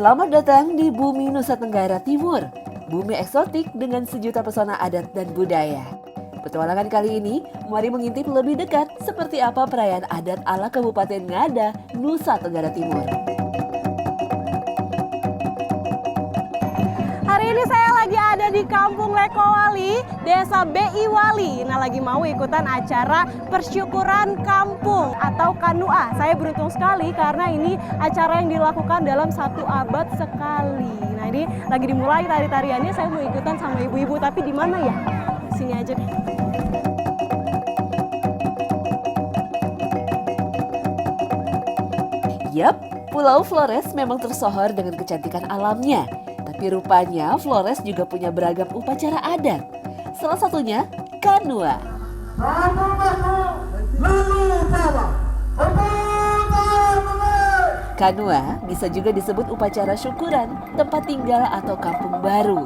Selamat datang di bumi Nusa Tenggara Timur, bumi eksotik dengan sejuta pesona adat dan budaya. Petualangan kali ini, mari mengintip lebih dekat seperti apa perayaan adat ala Kabupaten Ngada, Nusa Tenggara Timur. Hari ini saya lagi ada di Kampung Lekowali, Desa BI Wali. Nah, lagi mau ikutan acara persyukuran kampung atau Kanua. Saya beruntung sekali karena ini acara yang dilakukan dalam 1 abad sekali. Nah, ini lagi dimulai tari-tariannya. Saya mau ikutan sama ibu-ibu, tapi di mana ya? Sini aja deh. Yap, Pulau Flores memang tersohor dengan kecantikan alamnya. Tapi rupanya Flores juga punya beragam upacara adat. Salah satunya Kanua. Kanua bisa juga disebut upacara syukuran, tempat tinggal atau kampung baru.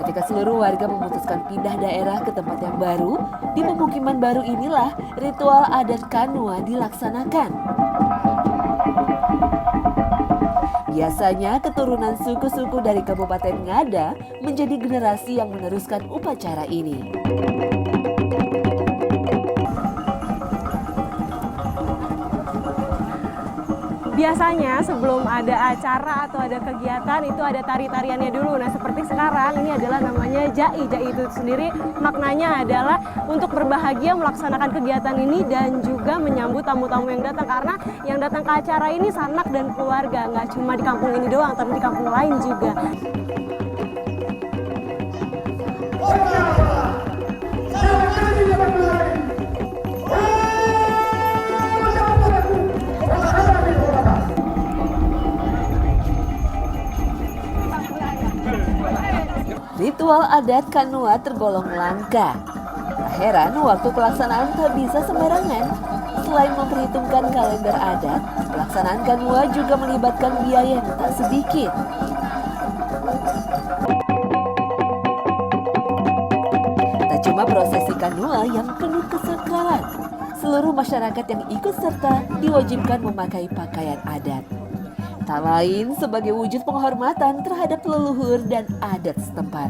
Ketika seluruh warga memutuskan pindah daerah ke tempat yang baru, di pemukiman baru inilah ritual adat Kanua dilaksanakan. Biasanya keturunan suku-suku dari Kabupaten Ngada menjadi generasi yang meneruskan upacara ini. Biasanya sebelum ada acara atau ada kegiatan itu ada tari-tariannya dulu. Nah, seperti sekarang ini adalah namanya jai. Jai itu sendiri maknanya adalah untuk berbahagia melaksanakan kegiatan ini dan juga menyambut tamu-tamu yang datang. Karena yang datang ke acara ini sanak dan keluarga. Nggak cuma di kampung ini doang, tapi di kampung lain juga. Ritual adat Kanua tergolong langka. Tak heran waktu pelaksanaan tak bisa sembarangan. Selain memperhitungkan kalender adat, pelaksanaan Kanua juga melibatkan biaya yang tak sedikit. Tak cuma prosesi Kanua yang penuh kesakralan, seluruh masyarakat yang ikut serta diwajibkan memakai pakaian adat. Tak lain sebagai wujud penghormatan terhadap leluhur dan adat setempat.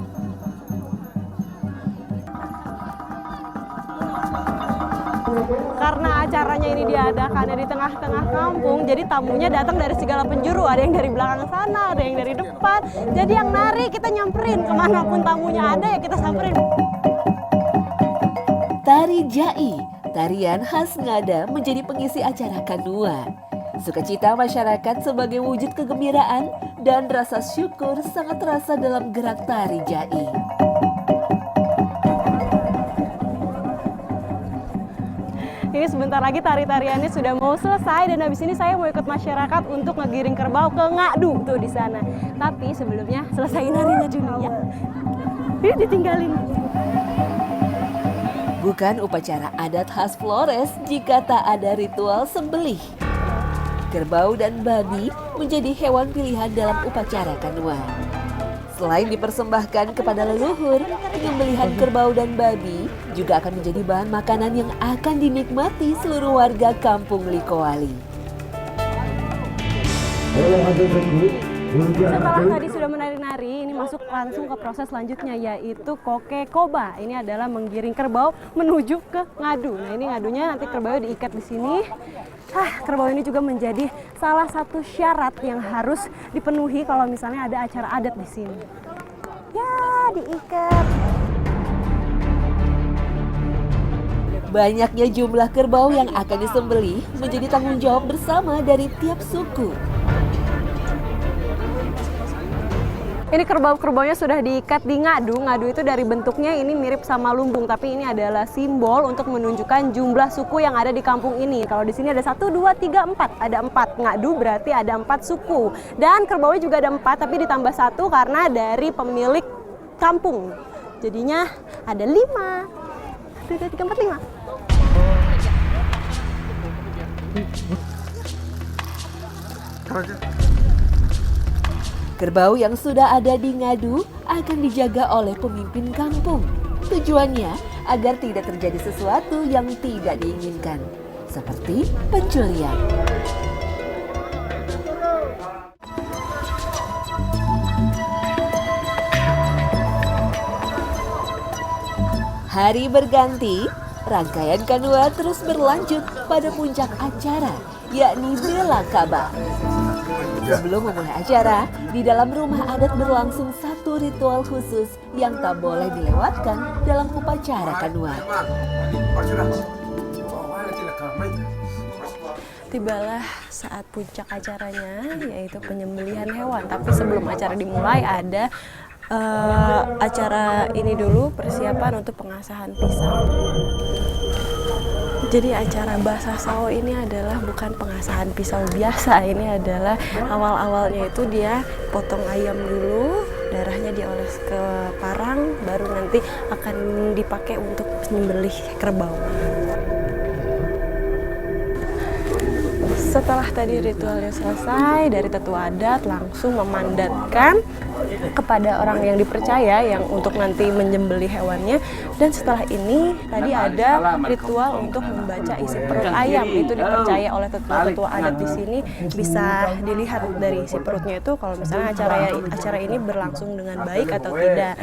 Karena acaranya ini diadakannya di tengah-tengah kampung, jadi tamunya datang dari segala penjuru. Ada yang dari belakang sana, ada yang dari depan. Jadi yang nari kita nyamperin, kemanapun tamunya ada ya kita samperin. Tari Jai, tarian khas Ngada menjadi pengisi acara Kanua. Sukacita masyarakat sebagai wujud kegembiraan dan rasa syukur sangat terasa dalam gerak tari Jai. Ini sebentar lagi tari-tariannya sudah mau selesai dan habis ini saya mau ikut masyarakat untuk ngegiring kerbau ke Ngadu tuh di sana. Tapi sebelumnya selesaiin narinya dulu ya. Ini ditinggalin. Bukan upacara adat khas Flores jika tak ada ritual sembelih. Kerbau dan babi menjadi hewan pilihan dalam upacara Kanua. Selain dipersembahkan kepada leluhur, penyembelihan kerbau dan babi juga akan menjadi bahan makanan yang akan dinikmati seluruh warga Kampung Lekowali. Setelah tadi sudah menari-nari, ini masuk langsung ke proses selanjutnya yaitu koke koba. Ini adalah menggiring kerbau menuju ke ngadu. Nah, ini ngadunya nanti kerbau diikat di sini. Kerbau ini juga menjadi salah satu syarat yang harus dipenuhi kalau misalnya ada acara adat di sini. Ya, diikat. Banyaknya jumlah kerbau yang akan disembelih menjadi tanggung jawab bersama dari tiap suku. Ini kerbau-kerbaunya sudah diikat di ngadu. Ngadu itu dari bentuknya ini mirip sama lumbung, tapi ini adalah simbol untuk menunjukkan jumlah suku yang ada di kampung ini. Kalau di sini ada 1, 2, 3, 4. Ada 4 ngadu berarti ada 4 suku. Dan kerbaunya juga ada 4, tapi ditambah 1 karena dari pemilik kampung. Jadinya ada 5. 1, 2, 3, 4, 5. Kerbau yang sudah ada di ngadu akan dijaga oleh pemimpin kampung. Tujuannya agar tidak terjadi sesuatu yang tidak diinginkan, seperti pencurian. Hari berganti, rangkaian kanua terus berlanjut pada puncak acara, yakni Bela Kaba. Sebelum memulai acara, di dalam rumah adat berlangsung satu ritual khusus yang tak boleh dilewatkan dalam upacara kanua. Tibalah saat puncak acaranya, yaitu penyembelihan hewan. Tapi sebelum acara dimulai ada acara ini dulu, persiapan untuk pengasahan pisau. Jadi acara basah sawo ini adalah bukan pengasahan pisau biasa, ini adalah awal-awalnya itu dia potong ayam dulu, darahnya dioles ke parang, baru nanti akan dipakai untuk menyembelih kerbau. Setelah tadi ritualnya selesai, dari tetua adat langsung memandatkan kepada orang yang dipercaya yang untuk nanti menyembelih hewannya. Dan setelah ini tadi ada ritual untuk membaca isi perut ayam. Itu dipercaya oleh tetua adat di sini, bisa dilihat dari isi perutnya itu kalau misalnya acara ini berlangsung dengan baik atau tidak.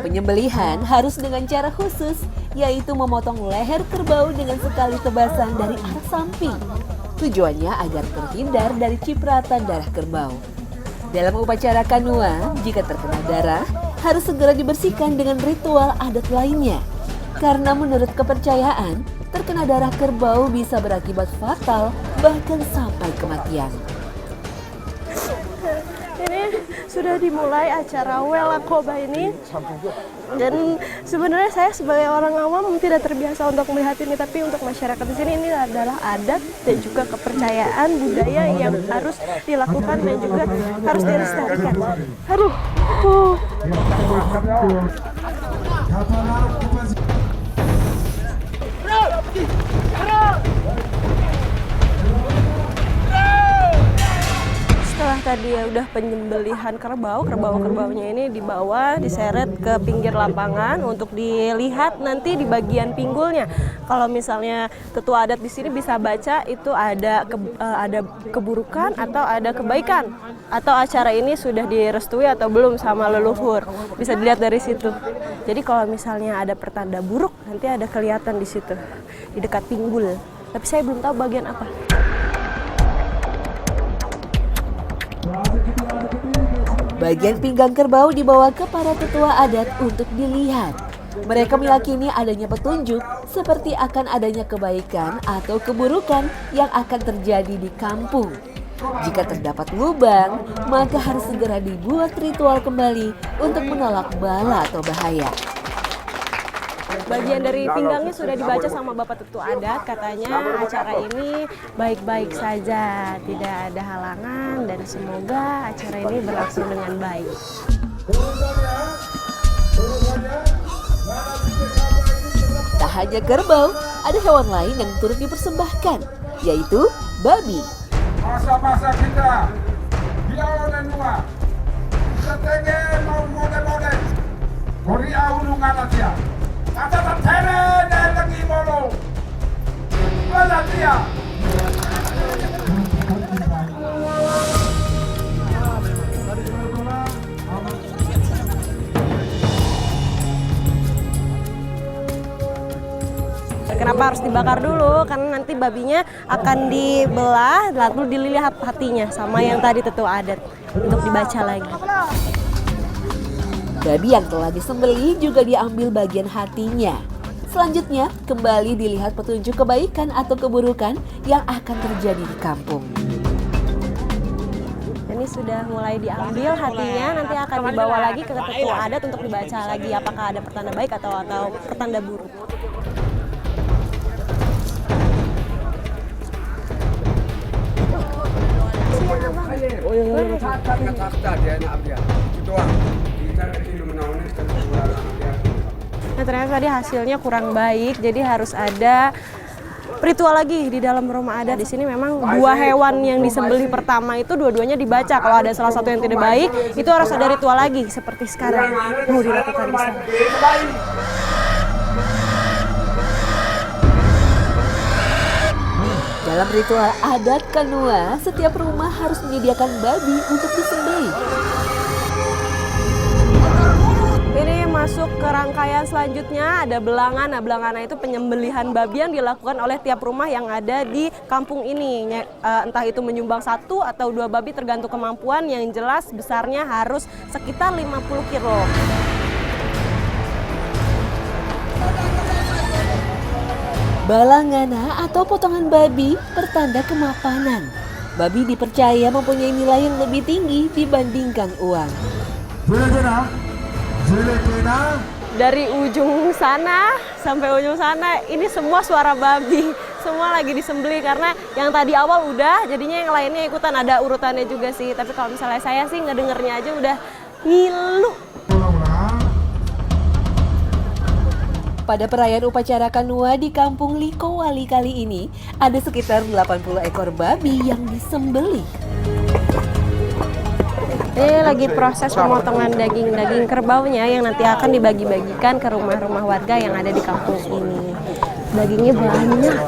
Penyembelihan harus dengan cara khusus, yaitu memotong leher kerbau dengan sekali tebasan dari arah samping. Tujuannya agar terhindar dari cipratan darah kerbau. Dalam upacara kanua, jika terkena darah, harus segera dibersihkan dengan ritual adat lainnya. Karena menurut kepercayaan, terkena darah kerbau bisa berakibat fatal, bahkan sampai kematian. Ini sudah dimulai acara Bela Kaba ini, dan sebenarnya saya sebagai orang awam tidak terbiasa untuk melihat ini, tapi untuk masyarakat di sini ini adalah adat dan juga kepercayaan budaya yang harus dilakukan dan juga harus dilestarikan. Aduh. Setelah tadi ya udah penyembelihan kerbau-kerbaunya ini dibawa, diseret ke pinggir lapangan untuk dilihat nanti di bagian pinggulnya. Kalau misalnya tetua adat di sini bisa baca itu ada keburukan atau ada kebaikan, atau acara ini sudah direstui atau belum sama leluhur. Bisa dilihat dari situ. Jadi kalau misalnya ada pertanda buruk, nanti ada kelihatan di situ, di dekat pinggul. Tapi saya belum tahu bagian apa. Bagian pinggang kerbau dibawa ke para tetua adat untuk dilihat. Mereka meyakini adanya petunjuk seperti akan adanya kebaikan atau keburukan yang akan terjadi di kampung. Jika terdapat lubang, maka harus segera dibuat ritual kembali untuk menolak bala atau bahaya. Bagian dari pinggangnya sudah dibaca sama Bapak Tetua Adat, katanya acara ini baik-baik saja, tidak ada halangan dan semoga acara ini berlangsung dengan baik. Tak hanya kerbau, ada hewan lain yang turut dipersembahkan, yaitu babi. Masa-masa kita, biar dan dua, setenge mau mode-mode, Korea ulungan aja. Ada tere dan lagi molo. Mana dia? Kenapa harus dibakar dulu? Karena nanti babinya akan dibelah, lalu dilihat hatinya sama yang tadi tetua adat untuk dibaca lagi. Babi yang telah disembelih juga diambil bagian hatinya. Selanjutnya, kembali dilihat petunjuk kebaikan atau keburukan yang akan terjadi di kampung. Ini sudah mulai diambil hatinya, nanti akan dibawa lagi ke tetua adat untuk dibaca lagi apakah ada pertanda baik atau pertanda buruk. Nah, ternyata tadi hasilnya kurang baik, jadi harus ada ritual lagi di dalam rumah adat. Di sini memang dua hewan yang disembelih pertama itu dua-duanya dibaca. Kalau ada salah satu yang tidak baik, itu harus ada ritual lagi seperti sekarang mau dilakukan di sana. Dalam ritual adat kanua, setiap rumah harus menyediakan babi untuk disembelih. masuk ke rangkaian selanjutnya, ada belangan. Nah, belangan itu penyembelihan babi yang dilakukan oleh tiap rumah yang ada di kampung ini. Entah itu menyumbang 1 atau 2 babi tergantung kemampuan, yang jelas besarnya harus sekitar 50 kilo. Balangana atau potongan babi pertanda kemapanan. Babi dipercaya mempunyai nilai yang lebih tinggi dibandingkan uang. Dari ujung sana sampai ujung sana, ini semua suara babi. Semua lagi disembelih karena yang tadi awal udah, jadinya yang lainnya ikutan, ada urutannya juga sih. Tapi kalau misalnya saya sih ngedengernya aja udah ngilu. Pada perayaan upacara Kanua di kampung Likowali kali ini, ada sekitar 80 ekor babi yang disembelih. Ini lagi proses pemotongan daging kerbaunya yang nanti akan dibagi-bagikan ke rumah-rumah warga yang ada di kampung ini. Dagingnya banyak.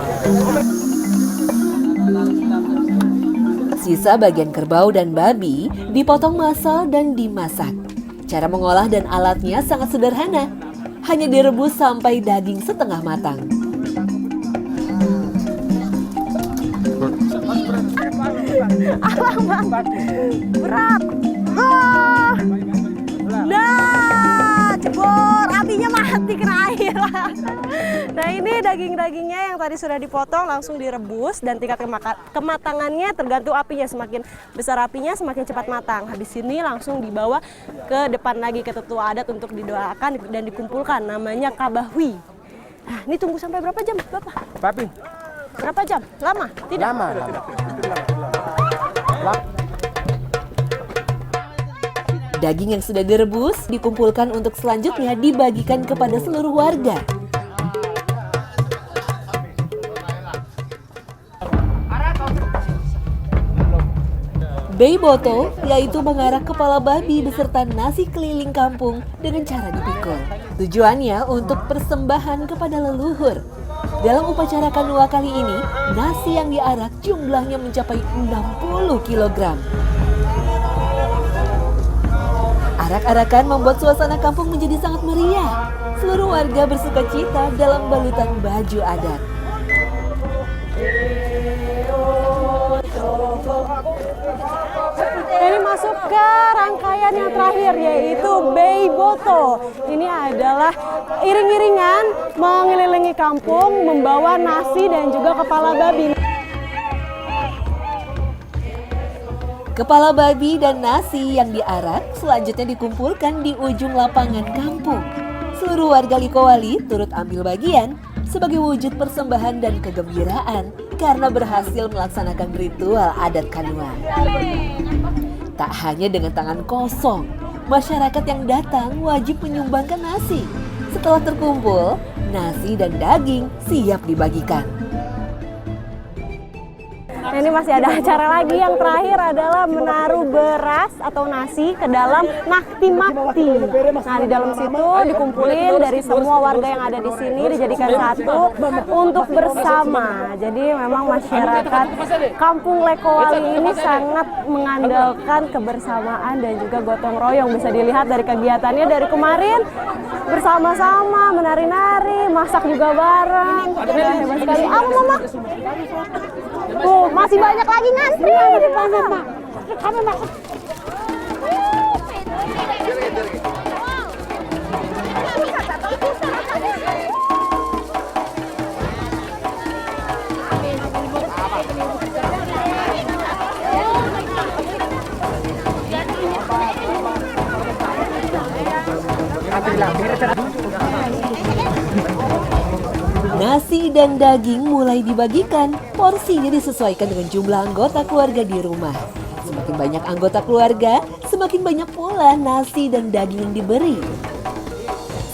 Sisa bagian kerbau dan babi dipotong massal dan dimasak. Cara mengolah dan alatnya sangat sederhana. Hanya direbus sampai daging setengah matang. Berat. Nah, jebor, apinya mati kena air. Nah, ini daging-dagingnya yang tadi sudah dipotong langsung direbus dan tingkat kematangannya tergantung apinya. Semakin besar apinya semakin cepat matang. Habis ini langsung dibawa ke depan lagi ke tetua adat untuk didoakan dan dikumpulkan. Namanya kabahwi. Nah, ini tunggu sampai berapa jam, Bapak? Papi. Berapa jam? Lama? Tidak? Lama. Daging yang sudah direbus dikumpulkan untuk selanjutnya dibagikan kepada seluruh warga. Beiboto yaitu mengarak kepala babi beserta nasi keliling kampung dengan cara dipikul. Tujuannya untuk persembahan kepada leluhur. Dalam upacara Kanua kali ini, nasi yang diarak jumlahnya mencapai 60 kg. Arak-arakan membuat suasana kampung menjadi sangat meriah. Seluruh warga bersuka cita dalam balutan baju adat. Ini masuk ke rangkaian yang terakhir yaitu Beiboto. Ini adalah iring-iringan mengelilingi kampung membawa nasi dan juga kepala babi. Kepala babi dan nasi yang diarak selanjutnya dikumpulkan di ujung lapangan kampung. Seluruh warga Likowali turut ambil bagian sebagai wujud persembahan dan kegembiraan karena berhasil melaksanakan ritual adat Kanua. Tak hanya dengan tangan kosong, masyarakat yang datang wajib menyumbangkan nasi. Setelah terkumpul, nasi dan daging siap dibagikan. Nah, ini masih ada acara lagi, yang terakhir adalah menaruh beras atau nasi ke dalam nakti-makti. Nah, di dalam situ dikumpulin dari semua warga yang ada di sini, dijadikan satu untuk bersama. Jadi memang masyarakat kampung Likowali ini sangat mengandalkan kebersamaan dan juga gotong royong. Bisa dilihat dari kegiatannya dari kemarin bersama-sama menari-nari, masak juga bareng. Udah hebat sekali. Apa Mama? Tuh, masih banyak lagi ngantri di sana. Kami masuk. Nasi dan daging mulai dibagikan, porsinya disesuaikan dengan jumlah anggota keluarga di rumah. Semakin banyak anggota keluarga, semakin banyak pula nasi dan daging yang diberi.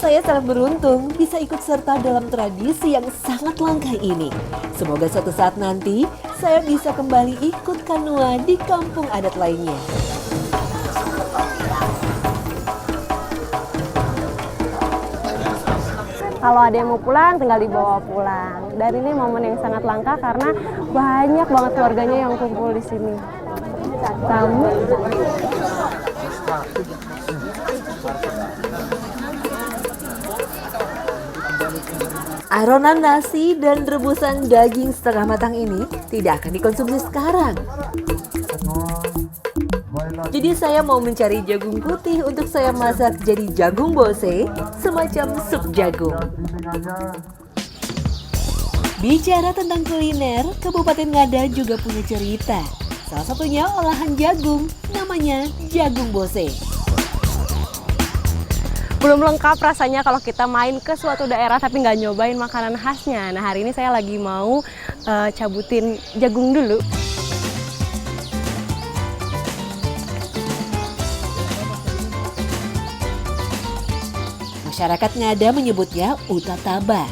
Saya sangat beruntung bisa ikut serta dalam tradisi yang sangat langka ini. Semoga suatu saat nanti saya bisa kembali ikut Kanua di kampung adat lainnya. Kalau ada yang mau pulang, tinggal dibawa pulang. Dan ini momen yang sangat langka karena banyak banget keluarganya yang kumpul di sini. Tamu. Aronan nasi dan rebusan daging setengah matang ini tidak akan dikonsumsi sekarang. Jadi saya mau mencari jagung putih untuk saya masak jadi jagung bose, semacam sup jagung. Bicara tentang kuliner, Kabupaten Ngada juga punya cerita. Salah satunya olahan jagung, namanya jagung bose. Belum lengkap rasanya kalau kita main ke suatu daerah tapi nggak nyobain makanan khasnya. Nah, hari ini saya lagi mau cabutin jagung dulu. Masyarakat Ngada menyebutnya utataba.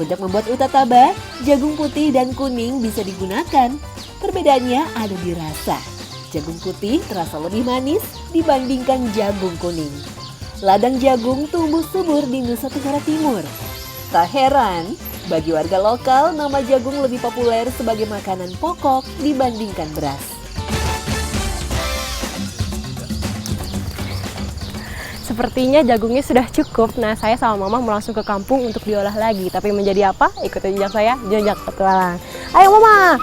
Untuk membuat utataba, jagung putih dan kuning bisa digunakan. Perbedaannya ada di rasa. Jagung putih terasa lebih manis dibandingkan jagung kuning. Ladang jagung tumbuh subur di Nusa Tenggara Timur. Tak heran, bagi warga lokal nama jagung lebih populer sebagai makanan pokok dibandingkan beras. Sepertinya jagungnya sudah cukup. Nah, saya sama Mama mau langsung ke kampung untuk diolah lagi. Tapi menjadi apa? Ikuti jejak saya, jejak petualang. Ayo Mama!